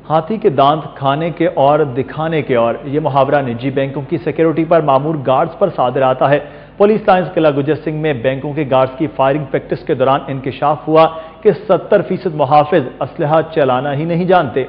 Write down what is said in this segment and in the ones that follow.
ہاتھی کے دانت کھانے کے اور دکھانے کے اور یہ محاورہ نجی بینکوں کی سیکیورٹی پر مامور گارڈز پر صادر آتا ہے۔ پولیس لائنز قلعہ گجر سنگھ میں بینکوں کے گارڈز کی فائرنگ پریکٹس کے دوران انکشاف ہوا کہ 70% محافظ اسلحہ چلانا ہی نہیں جانتے۔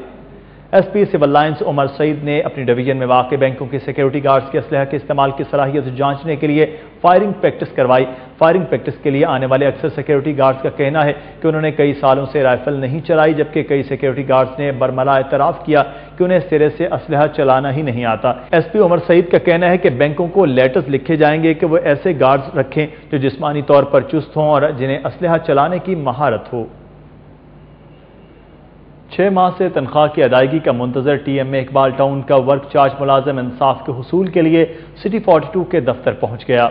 ایس پی سول لائنز عمر سعید نے اپنی ڈویژن میں واقع بینکوں کے سیکیورٹی گارڈز کے اسلحہ کے استعمال کی صلاحیت جانچنے کے لیے فائرنگ پریکٹس کروائی۔ فائرنگ پریکٹس کے لیے آنے والے اکثر سیکیورٹی گارڈز کا کہنا ہے کہ انہوں نے کئی سالوں سے رائفل نہیں چلائی، جبکہ کئی سیکیورٹی گارڈز نے برملا اعتراف کیا کہ انہیں سرے سے اسلحہ چلانا ہی نہیں آتا۔ ایس پی عمر سعید کا کہنا ہے کہ بینکوں کو لیٹرز لکھے جائیں گے کہ وہ ایسے گارڈز رکھیں جو جسمانی طور پر چست ہوں اور جنہیں اسلحہ چلانے کی مہارت ہو۔ 6 ماہ سے تنخواہ کی ادائیگی کا منتظر ٹی ایم اے اقبال ٹاؤن کا ورک چارج ملازم انصاف کے حصول کے لیے سٹی 42 کے دفتر پہنچ گیا۔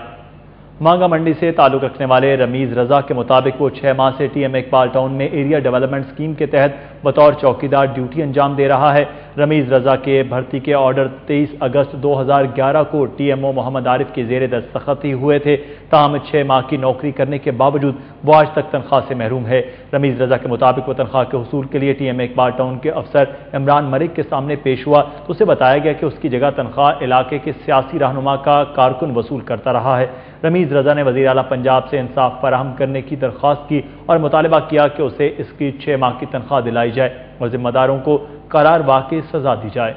مانگا منڈی سے تعلق رکھنے والے رمیز رضا کے مطابق وہ 6 ماہ سے ٹی ایم اے اقبال ٹاؤن میں ایریا ڈیولپمنٹ اسکیم کے تحت بطور چوکیدار ڈیوٹی انجام دے رہا ہے۔ رمیز رضا کے بھرتی کے آرڈر 23 اگست 2011 کو ٹی ایم او محمد عارف کے زیر دستخط ہی ہوئے تھے، تاہم 6 ماہ کی نوکری کرنے کے باوجود وہ آج تک تنخواہ سے محروم ہے۔ رمیز رضا کے مطابق وہ تنخواہ کے حصول کے لیے ٹی ایم اے اقبال ٹاؤن کے افسر عمران ملک کے سامنے پیش ہوا تو اسے بتایا گیا کہ اس کی جگہ تنخواہ علاقے کے سیاسی رہنما کا کارکن وصول کرتا رہا ہے۔ رمیز رضا نے وزیر اعلیٰ پنجاب سے انصاف فراہم کرنے کی درخواست کی اور مطالبہ کیا کہ اسے اس کی 6 ماہ کی تنخواہ دلائی جائے اور ذمہ داروں کو قرار واقعی سزا دی جائے۔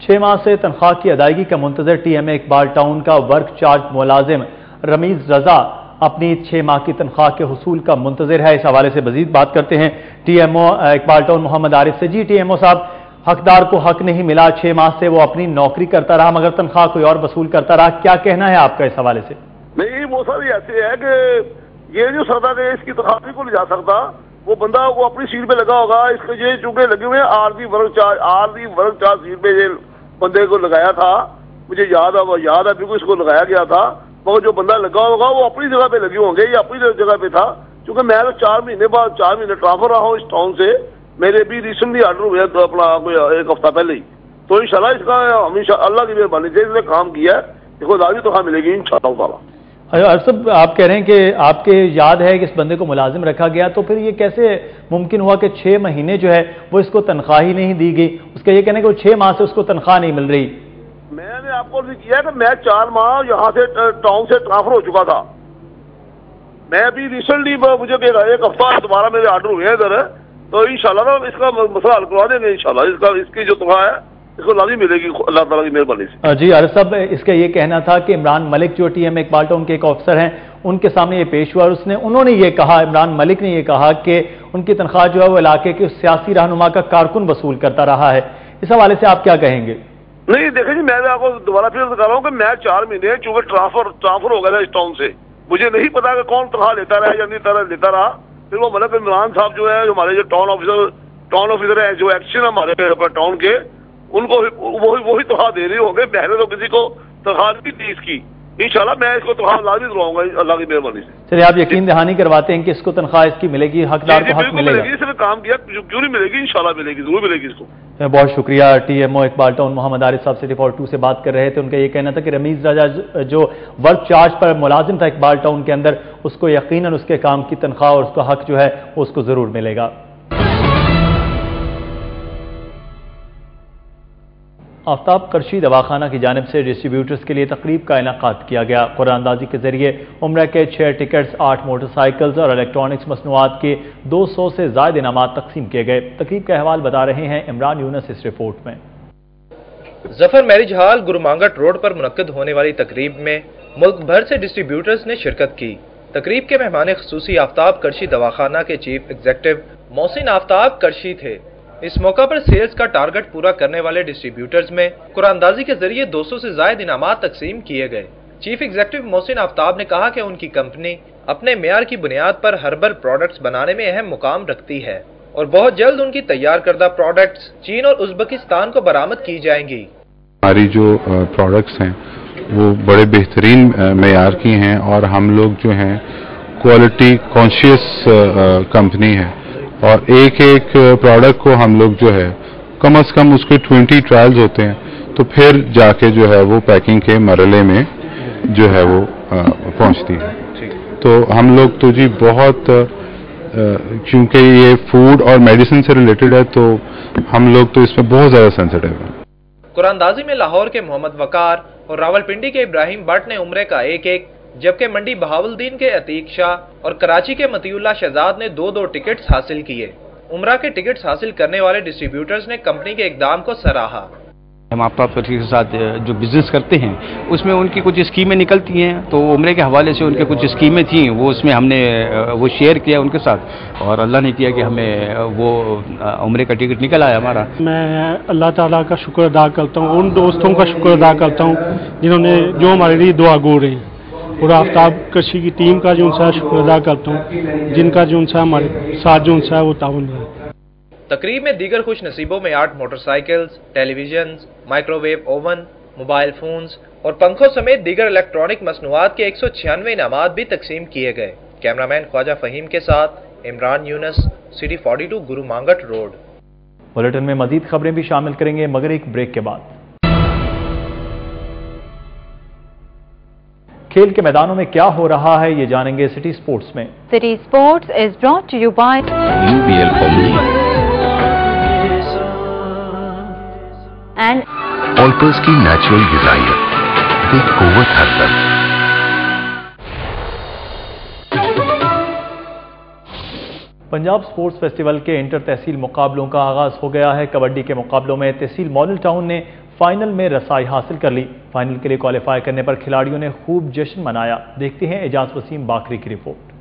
6 ماہ سے تنخواہ کی ادائیگی کا منتظر ٹی ایم اے اقبال ٹاؤن کا ورک چارج ملازم رمیز رضا اپنی 6 ماہ کی تنخواہ کے حصول کا منتظر ہے۔ اس حوالے سے مزید بات کرتے ہیں T M O Iqbal town Muhammad Arif سے۔ جی ٹی ایم او صاحب، حقدار کو حق نہیں ملا، 6 ماہ سے وہ اپنی نوکری کرتا رہا مگر تنخواہ کوئی اور وصول کرتا رہا، کیا کہنا ہے آپ کا اس حوالے سے؟ نہیں، وہ سر ایسے ہے کہ یہ جو سردار ہے اس کی تنخواہ کو لے جا سکتا، وہ بندہ وہ اپنی سیٹ پہ لگا ہوگا، اس کے یہ چونکہ لگے ہوئے ہیں عارضی ورک چارج سیٹ پہ یہ بندے کو لگایا تھا، مجھے یاد ہے بالکل اس کو لگایا گیا تھا، مگر جو بندہ لگا ہوگا وہ اپنی جگہ پہ لگے ہوں گے، یہ اپنی جگہ پہ تھا، کیونکہ میں 4 مہینے ٹرانسفر رہا ہوں اس ٹاؤن سے، میرے بھی ریسنٹلی آرڈر ہوئے اپنا 1 ہفتہ پہلے ہی، تو انشاءاللہ اس کا ہمیشہ اللہ کی مہربانی سے اس نے کام کیا ہے، دیکھو لازمی تنخواہ ملے گی انشاءاللہ تعالیٰ۔ ارشد، آپ کہہ رہے ہیں کہ آپ کے یاد ہے کہ اس بندے کو ملازم رکھا گیا، تو پھر یہ کیسے ممکن ہوا کہ 6 مہینے جو ہے وہ اس کو تنخواہ ہی نہیں دی گئی؟ اس کا یہ کہنا ہے کہ وہ 6 ماہ سے اس کو تنخواہ نہیں مل رہی۔ میں نے آپ کو کیا کہ میں 4 ماہ یہاں سے ٹاؤن سے ٹرانسفر ہو چکا تھا، میں ابھی ریسنٹلی مجھے 1 ہفتہ دوبارہ میرے آرڈر ہوئے ہیں ادھر، تو انشاءاللہ اس کا مسئلہ حل کروا دیں گے انشاءاللہ، اس کی جو تنخواہ ہے اس کو لازمی ملے گی اللہ تعالیٰ کی مہربانی سے۔ جی عارف صاحب، اس کا یہ کہنا تھا کہ عمران ملک جو ٹی ایم اے اقبال ٹاؤن کے ایک افسر ہیں، ان کے سامنے یہ پیش ہوا اور انہوں نے یہ کہا، عمران ملک نے یہ کہا کہ ان کی تنخواہ جو ہے وہ علاقے کے سیاسی رہنما کا کارکن وصول کرتا رہا ہے، اس حوالے سے آپ کیا کہیں گے؟ نہیں دیکھیں جی، میں آپ کو دوبارہ پھر بتا رہا ہوں کہ میں 4 مہینے چونکہ ٹرانسفر ہو گیا تھا اس ٹاؤن سے، مجھے نہیں پتا کہ کون تنخواہ لیتا رہا یا نہیں لیتا رہا، پھر وہ ملک عمران صاحب جو ہے ہمارے جو ٹاؤن آفیسر ہیں جو ایکشن ہمارے ٹاؤن کے، ان کو وہی تنخواہ دے رہے ہوں گے، پہلے تو کسی کو تنخواہ نہیں دی اس کی، انشاءاللہ میں اس کو تنخواہ لازمی دلواؤں گا اللہ کی مہربانی سے۔ چلیے، آپ یقین دہانی کرواتے ہیں کہ اس کو تنخواہ اس کی ملے گی، حقدار کو حق ملے گا؟ اس نے کام کیا، کیوں نہیں ملے گی، انشاءاللہ ملے گی، ضرور ملے گی اس کو۔ بہت شکریہ۔ T M O Iqbal town Muhammad Arif صاحب سٹی 42 سے بات کر رہے تھے۔ ان کا یہ کہنا تھا کہ رمیز رضا جو ورک چارج پر ملازم تھا اقبال ٹاؤن کے اندر، اس کو یقیناً اس کے کام کی تنخواہ اور اس کا حق جو ہے وہ اس کو ضرور ملے گا۔ آفتاب کرشی دواخانہ کی جانب سے ڈسٹریبیوٹرز کے لیے تقریب کا انعقاد کیا گیا۔ قرآن اندازی کے ذریعے عمرہ کے 6 ٹکٹس، 8 موٹر سائیکلز اور الیکٹرانکس مصنوعات کے 200 سے زائد انعامات تقسیم کیے گئے۔ تقریب کا احوال بتا رہے ہیں عمران یونس اس رپورٹ میں۔ ظفر میرج ہال گرومانگٹ روڈ پر منعقد ہونے والی تقریب میں ملک بھر سے ڈسٹریبیوٹرز نے شرکت کی۔ تقریب کے مہمان خصوصی آفتاب کرشی دواخانہ کے چیف ایگزیکٹو محسن آفتاب کرشی تھے۔ اس موقع پر سیلز کا ٹارگٹ پورا کرنے والے ڈسٹریبیوٹرز میں قرآن اندازی کے ذریعے 200 سے زائد انعامات تقسیم کیے گئے۔ چیف ایگزیکٹو محسن آفتاب نے کہا کہ ان کی کمپنی اپنے معیار کی بنیاد پر ہربل پروڈکٹس بنانے میں اہم مقام رکھتی ہے اور بہت جلد ان کی تیار کردہ پروڈکٹس چین اور ازبکستان کو برآمد کی جائیں گی۔ ہماری جو پروڈکٹس ہیں وہ بڑے بہترین معیار کی ہیں اور ہم لوگ جو ہیں کوالٹی کانشیس کمپنی ہے، اور ایک پروڈکٹ کو ہم لوگ جو ہے کم از کم اس کے 20 ٹرائلز ہوتے ہیں، تو پھر جا کے جو ہے وہ پیکنگ کے مرحلے میں جو ہے وہ پہنچتی ہے۔ تو ہم لوگ تو جی بہت کیونکہ یہ فوڈ اور میڈیسن سے ریلیٹڈ ہے تو ہم لوگ تو اس میں بہت زیادہ سینسٹیو ہیں۔ قرآن اندازی میں لاہور کے محمد وقار اور راولپنڈی کے ابراہیم بٹ نے عمرے کا 1-1، جبکہ منڈی بہاولدین کے عتیق شاہ اور کراچی کے مطیع اللہ شہزاد نے 2-2 ٹکٹس حاصل کیے۔ عمرہ کے ٹکٹس حاصل کرنے والے ڈسٹریبیوٹرز نے کمپنی کے اقدام کو سراہا۔ ہم آفتاب کرشی کے ساتھ جو بزنس کرتے ہیں اس میں ان کی کچھ اسکیمیں نکلتی ہیں، تو عمرے کے حوالے سے ان کے کچھ اسکیمیں تھیں، وہ اس میں ہم نے وہ شیئر کیا ان کے ساتھ، اور اللہ نے کیا کہ ہمیں وہ عمرے کا ٹکٹ نکل آیا ہمارا۔ میں اللہ تعالیٰ کا شکر ادا کرتا ہوں، ان دوستوں کا شکر ادا کرتا ہوں جنہوں نے جو ہمارے لیے دعا گو رہے ہیں، اور آفتاب کرشی کی ٹیم کا جو ان سے شکر ادا کرتا ہوں جن کا جو ان سے ہمارے ساتھ جو ان سے وہ تعاون رہا ہے۔ تقریب میں دیگر خوش نصیبوں میں 8 motorcycles, televisions, microwave oven, mobile phones اور پنکھوں سمیت دیگر الیکٹرانک مصنوعات کے 196 انعامات بھی تقسیم کیے گئے۔ کیمرامین خواجہ فہیم کے ساتھ عمران یونس، سٹی 42 گرو مانگٹ روڈ۔ بلیٹن میں مزید خبریں بھی شامل کریں گے مگر ایک بریک کے بعد۔ کھیل کے میدانوں میں کیا ہو رہا ہے یہ جانیں گے سٹی سپورٹس میں۔ City Sports is brought to you by UBL Formula and آلپرز کی نیچرل ڈیزائنر ایک قوت ہر تک۔ پنجاب سپورٹس فیسٹیول کے انٹر تحصیل مقابلوں کا آغاز ہو گیا ہے۔ کبڈی کے مقابلوں میں تحصیل ماڈل ٹاؤن نے فائنل میں رسائی حاصل کر لی۔ فائنل کے لیے کوالیفائی کرنے پر کھلاڑیوں نے خوب جشن منایا۔ دیکھتے ہیں اعجاز وسیم باقری کی report.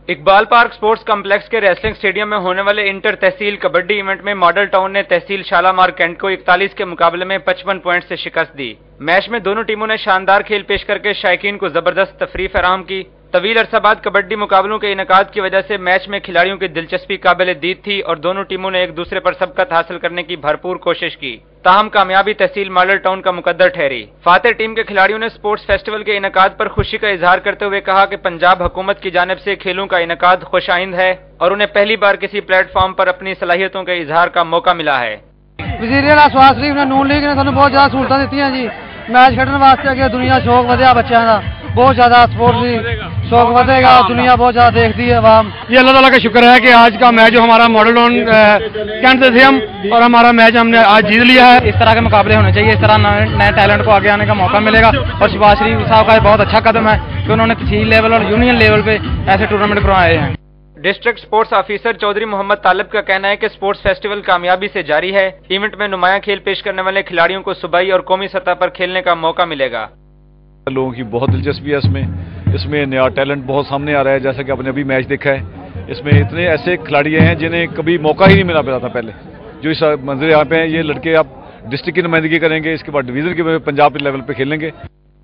Iqbal park sports complex کے ریسلنگ سٹیڈیم میں ہونے والے انٹر تحصیل کبڈی ایونٹ میں ماڈل ٹاؤن نے تحصیل شالامار کینٹ کو 41 کے مقابلے میں 55 پوائنٹ سے شکست دی۔ میچ میں دونوں ٹیموں نے شاندار کھیل پیش کر کے شائقین کو زبردست تفریح فراہم کی۔ طویل عرصہ بعد کبڈی مقابلوں کے انعقاد کی وجہ سے میچ میں کھلاڑیوں کی دلچسپی قابل دید تھی اور دونوں ٹیموں نے ایک دوسرے پر سبقت حاصل کرنے کی بھرپور کوشش کی، تاہم کامیابی تحصیل ماڈل ٹاؤن کا مقدر ٹھہری۔ فاتح ٹیم کے کھلاڑیوں نے سپورٹس فیسٹیول کے انعقاد پر خوشی کا اظہار کرتے ہوئے کہا کہ پنجاب حکومت کی جانب سے کھیلوں کا انعقاد خوش آئند ہے اور انہیں پہلی بار کسی پلیٹ فارم پر اپنی صلاحیتوں کے اظہار کا موقع ملا ہے۔ وزیر اعلیٰ شہباز شریف نے نون لیگ نے سانوں بہت زیادہ سہولتیں دیتی ہیں جی، میچ کھیڈن واسطے اگے دنیا شوق ودیا بچوں کا، بہت زیادہ سپورٹ کی شوق ودے گا، دنیا بہت زیادہ دیکھتی ہے عوام۔ یہ اللہ تعالیٰ کا شکر ہے کہ آج کا میچ جو ہمارا ماڈل ٹاؤن کینٹ سے تھے ہم، اور ہمارا میچ ہم نے آج جیت لیا ہے۔ اس طرح کے مقابلے ہونے چاہیے، اس طرح نئے ٹیلنٹ کو آگے آنے کا موقع ملے گا، اور شہباز شریف صاحب کا بہت اچھا قدم ہے کہ انہوں نے تحصیل لیول اور یونین لیول پہ ایسے ٹورنامنٹ کروائے ہیں۔ ڈسٹرکٹ سپورٹس آفیسر چودھری محمد طالب کا کہنا ہے کہ سپورٹس فیسٹیول کامیابی سے جاری ہے۔ ایونٹ میں نمایاں کھیل پیش کرنے والے کھلاڑیوں کو صوبائی اور قومی سطح پر کھیلنے کا موقع ملے گا۔ لوگوں کی بہت دلچسپی ہے اس میں نیا ٹیلنٹ بہت سامنے آ رہا ہے، جیسا کہ آپ نے ابھی میچ دیکھا ہے۔ اس میں اتنے ایسے کھلاڑی ہیں جنہیں کبھی موقع ہی نہیں ملا تھا پہلے، جو اس منظر یہاں پہ ہیں۔ یہ لڑکے اب ڈسٹرکٹ کی نمائندگی کریں گے، اس کے بعد ڈویژن کے پنجاب لیول پہ کھیلیں گے۔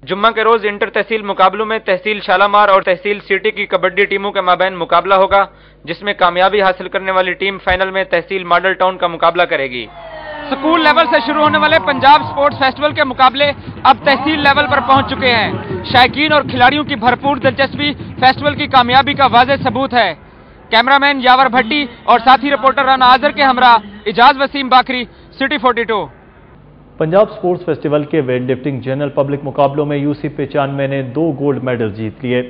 جمعہ کے روز انٹر تحصیل مقابلوں میں تحصیل شالامار اور تحصیل سٹی کی کبڈی ٹیموں کے مابین مقابلہ ہوگا، جس میں کامیابی حاصل کرنے والی ٹیم فائنل میں تحصیل ماڈل ٹاؤن کا مقابلہ کرے گی۔ سکول لیول سے شروع ہونے والے پنجاب سپورٹس فیسٹیول کے مقابلے اب تحصیل لیول پر پہنچ چکے ہیں۔ شائقین اور کھلاڑیوں کی بھرپور دلچسپی فیسٹیول کی کامیابی کا واضح ثبوت ہے۔ کیمرامین یاور بھٹی اور ساتھی رپورٹر رانا آذر کے ہمراہ Ejaz Waseem Baqri, city 42۔ Punjab sports festival کے ویٹ لفٹنگ جنرل پبلک مقابلوں میں UC 95 نے 2 گولڈ میڈل جیت لیے۔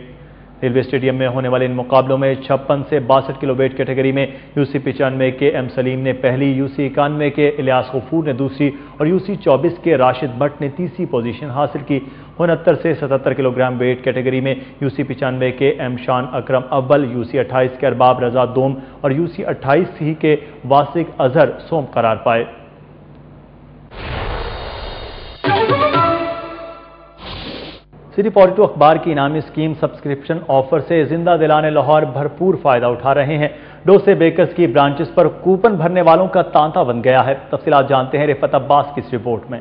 ریلوے اسٹیڈیم میں ہونے والے ان مقابلوں میں 56 سے 62 کلو ویٹ کیٹیگری میں UC 95 کے M سلیم نے پہلی، UC 91 کے الیاس غفور نے دوسری اور UC 24 کے راشد بٹ نے تیسری پوزیشن حاصل کی۔ 69 سے 77 کلو گرام ویٹ کیٹیگری میں UC 95 کے M شان اکرم اول، UC 28 کے ارباب رضا دوم اور UC 28 ہی کے واسق اظہر سوم قرار پائے۔ سٹی 42 اخبار کی انعامی اسکیم سبسکرپشن آفر سے زندہ دلانے لاہور بھرپور فائدہ اٹھا رہے ہیں۔ ڈوسے بیکرز کی برانچز پر کوپن بھرنے والوں کا تانتا بن گیا ہے۔ تفصیلات جانتے ہیں رفعت عباس کی اس رپورٹ میں۔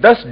10